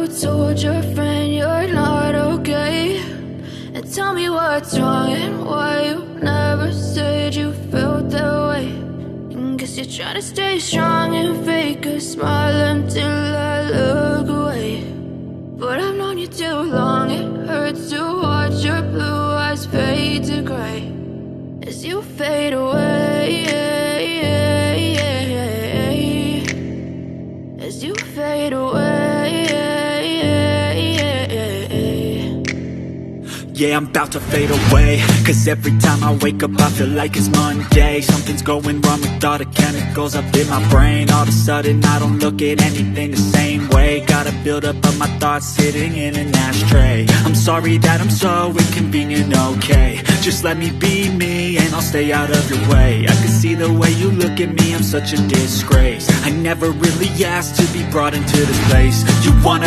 told your friend you're not okay? And tell me what's wrong and why you never said you felt that way. And guess you're trying to stay strong and fake a smile until I look away. But I've known you too long, it hurts to watch your blue eyes fade to gray as you fade away, as you fade away. Yeah, I'm about to fade away, cause every time I wake up I feel like it's Monday. Something's going wrong with all the chemicals up in my brain. All of a sudden I don't look at anything the same way. Got a build-up of my thoughts sitting in an ashtray. I'm sorry that I'm so inconvenient, okay? Just let me be me and I'll stay out of your way. I can see the way you look at me, I'm such a disgrace. I never really asked to be brought into this place. You wanna